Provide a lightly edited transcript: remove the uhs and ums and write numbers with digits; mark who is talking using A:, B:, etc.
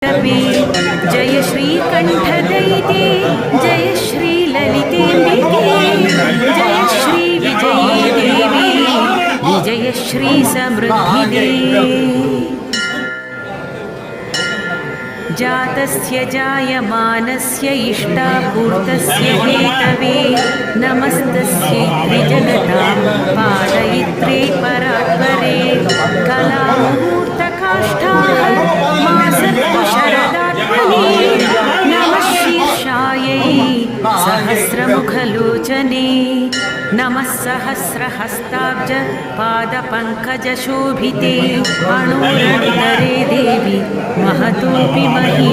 A: जय श्रीकण्ठदैते जय श्रीललितेऽम्बिके जय श्रीविजये देवी विजय श्रीसमृद्धिदे जातस्य जायमानस्य इष्टापूर्तस्य हेतवे नमस्तस्यै त्रिजगतां पादयित्रे परात्परे कलामुहूर्तकाष्ठाः मासर्पशरदात्मने नमः शीर्षायै सहस्रमुखलोचने नमः सहस्रहस्ताब्ज पादपङ्कजशोभिते अणुरन्तरे देवी महतोऽपि मही